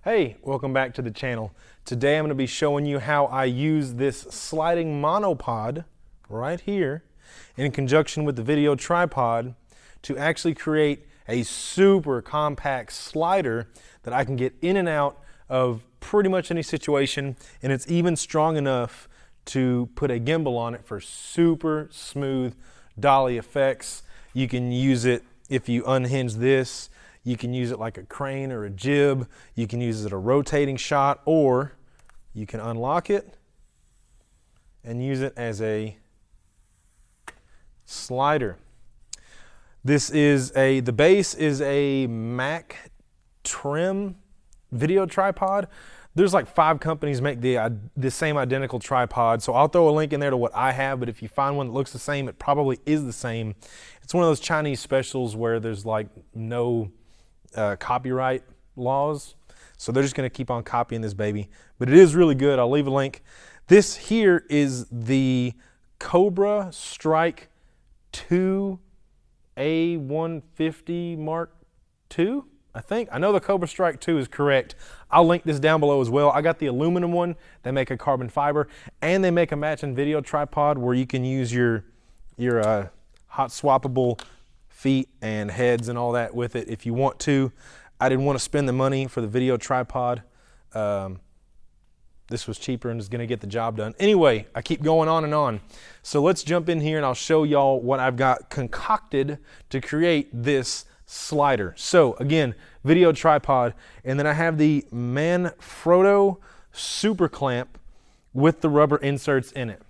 Hey, welcome back to the channel. Today I'm going to be showing you how I use this sliding monopod right here in conjunction with the video tripod to actually create a super compact slider that I can get in and out of pretty much any situation, and it's even strong enough to put a gimbal on it for super smooth dolly effects. You can use it if you unhinge this. You can use it like a crane or a jib. You can use it as a rotating shot, or you can unlock it and use it as a slider. The base is a Mac trim video tripod. There's like 5 companies make the same identical tripod, so I'll throw a link in there to what I have, but if you find one that looks the same, it probably is the same. It's one of those Chinese specials where there's like no copyright laws, so they're just going to keep on copying this baby, but it is really good. I'll leave a link. This here is the Cobra Strike 2 A150 Mark II, I think. I know the Cobra Strike 2 is correct. I'll link this down below as well. I got the aluminum one. They make a carbon fiber, and they make a matching video tripod where you can use your hot swappable feet and heads and all that with it if you want to. I didn't want to spend the money for the video tripod. This was cheaper and is going to get the job done. Anyway, I keep going on and on. So let's jump in here and I'll show y'all what I've got concocted to create this slider. So again, video tripod, and then I have the Manfrotto super clamp with the rubber inserts in it.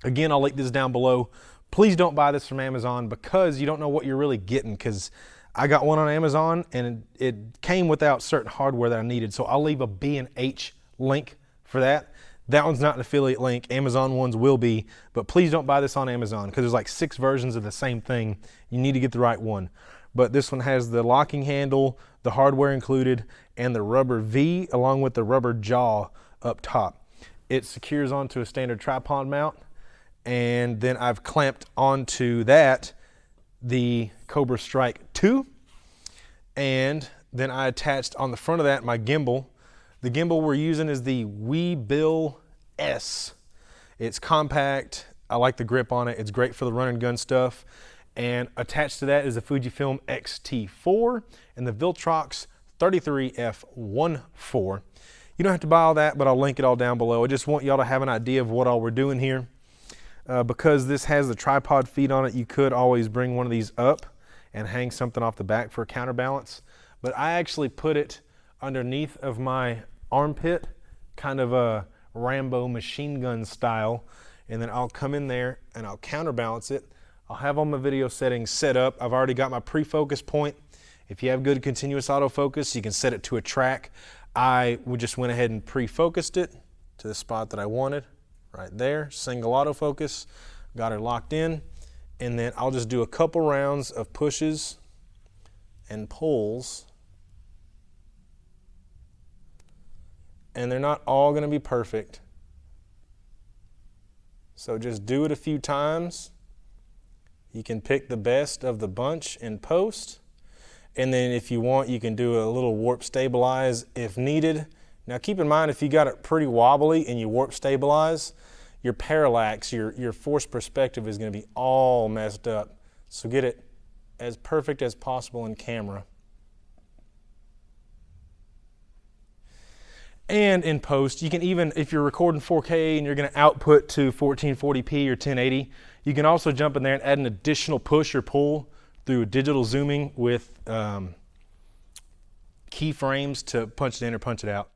Again, I'll link this down below. Please don't buy this from Amazon because you don't know what you're really getting, because I got one on Amazon and it came without certain hardware that I needed. So I'll leave a B&H link for that. That one's not an affiliate link. Amazon ones will be, but please don't buy this on Amazon because there's like 6 versions of the same thing. You need to get the right one. But this one has the locking handle, the hardware included, and the rubber V along with the rubber jaw up top. It secures onto a standard tripod mount, and then I've clamped onto that the Cobra Strike 2, and then I attached on the front of that my gimbal. The gimbal we're using is the Weebill S. It's compact. I like the grip on it. It's great for the run and gun stuff. And attached to that is the Fujifilm X-T4 and the Viltrox 33F14. You don't have to buy all that, but I'll link it all down below. I just want y'all to have an idea of what all we're doing here. Because this has the tripod feet on it, you could always bring one of these up and hang something off the back for a counterbalance. But I actually put it underneath of my armpit, kind of a Rambo machine gun style, and then I'll come in there and I'll counterbalance it. I'll have all my video settings set up. I've already got my pre-focus point. If you have good continuous autofocus, you can set it to a track. I just went ahead and pre-focused it to the spot that I wanted. Right there, single autofocus, got her locked in, and then I'll just do a couple rounds of pushes and pulls, and they're not all going to be perfect, so just do it a few times. You can pick the best of the bunch in post, and then if you want, you can do a little warp stabilize if needed. Now keep in mind, if you got it pretty wobbly and you warp stabilize, your parallax, your forced perspective is going to be all messed up. So get it as perfect as possible in camera. And in post, you can even, if you're recording 4K and you're going to output to 1440p or 1080, you can also jump in there and add an additional push or pull through digital zooming with keyframes to punch it in or punch it out.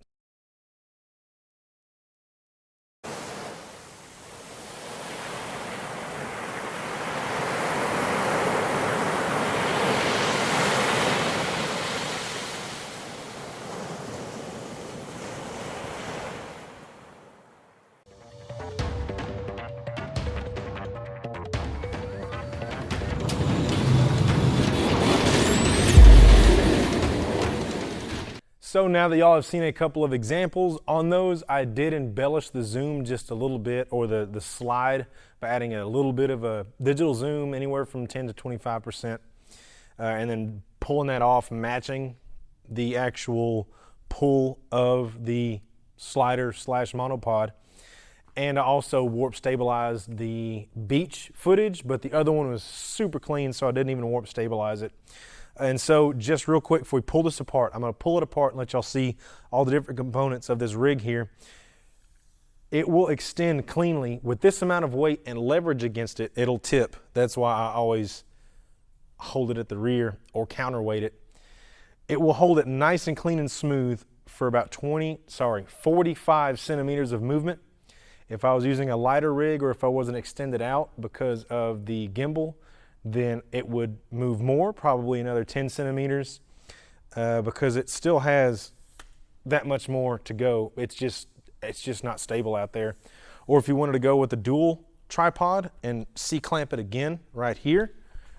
So now that y'all have seen a couple of examples on those, I did embellish the zoom just a little bit, or the slide, by adding a little bit of a digital zoom, anywhere from 10 to 25%, and then pulling that off, matching the actual pull of the slider slash monopod. And I also warp stabilized the beach footage, but the other one was super clean, so I didn't even warp stabilize it. And so just real quick, before we pull this apart, I'm gonna pull it apart and let y'all see all the different components of this rig here. It will extend cleanly. With this amount of weight and leverage against it, it'll tip. That's why I always hold it at the rear or counterweight it. It will hold it nice and clean and smooth for about 45 centimeters of movement. If I was using a lighter rig or if I wasn't extended out because of the gimbal, then it would move more, probably another 10 centimeters, because it still has that much more to go. It's just not stable out there. Or if you wanted to go with a dual tripod and C-clamp it again right here,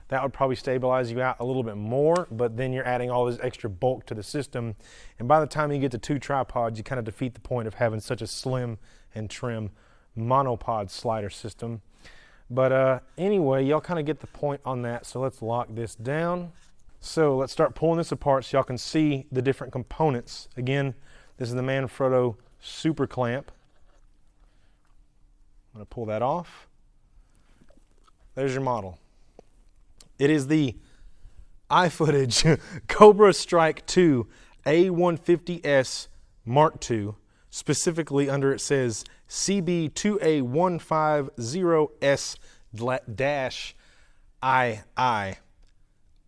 that would probably stabilize you out a little bit more, but then you're adding all this extra bulk to the system. And by the time you get to 2 tripods, you kind of defeat the point of having such a slim and trim monopod slider system. But anyway, y'all kind of get the point on that. So let's lock this down. So let's start pulling this apart so y'all can see the different components. Again, this is the Manfrotto Super Clamp. I'm going to pull that off. There's your model. It is the iFootage Cobra Strike 2 A150S Mark II. Specifically under it says CB2A150S-II.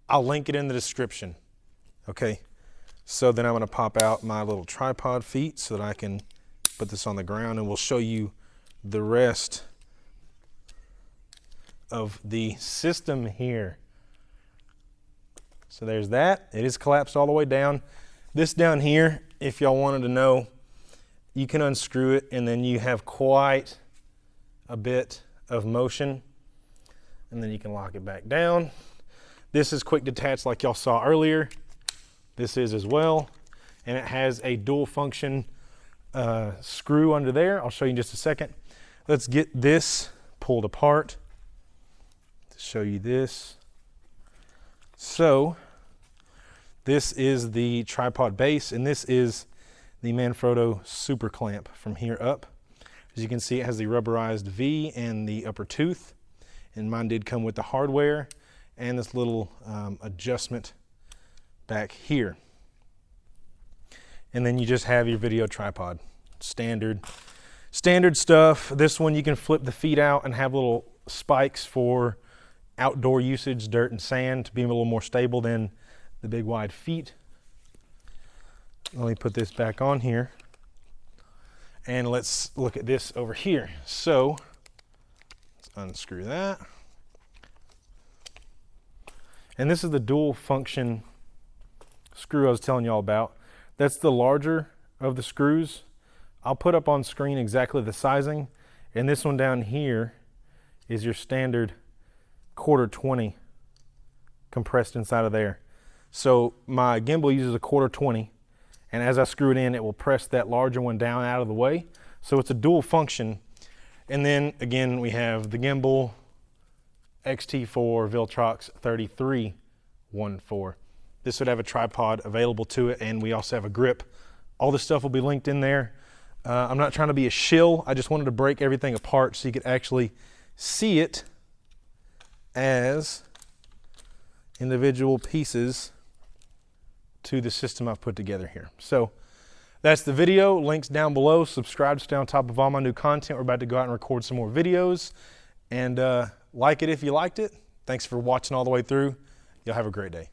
I'll link it in the description. Okay, so then I'm going to pop out my little tripod feet so that I can put this on the ground, and we'll show you the rest of the system here. So there's that. It is collapsed all the way down. This down here, if y'all wanted to know, you can unscrew it and then you have quite a bit of motion, and then you can lock it back down. This is quick detach like y'all saw earlier. This is as well, and it has a dual function screw under there. I'll show you in just a second. Let's get this pulled apart to show you this. So this is the tripod base, and this is the Manfrotto Super Clamp from here up. As you can see, it has the rubberized V and the upper tooth, and mine did come with the hardware and this little adjustment back here. And then you just have your video tripod. Standard stuff. This one you can flip the feet out and have little spikes for outdoor usage, dirt and sand, to be a little more stable than the big wide feet. Let me put this back on here, and let's look at this over here. So let's unscrew that. And this is the dual function screw I was telling y'all about. That's the larger of the screws. I'll put up on screen exactly the sizing, and this one down here is your standard 1/4-20 compressed inside of there. So my gimbal uses a 1/4-20, and as I screw it in, it will press that larger one down out of the way. So it's a dual function. And then again, we have the gimbal XT4 Viltrox 3314. This would have a tripod available to it, and we also have a grip. All this stuff will be linked in there. I'm not trying to be a shill. I just wanted to break everything apart so you could actually see it as individual pieces to the system I've put together here. So that's the video. Links down below. Subscribe to stay on top of all my new content. We're about to go out and record some more videos. And like it if you liked it. Thanks for watching all the way through. Y'all have a great day.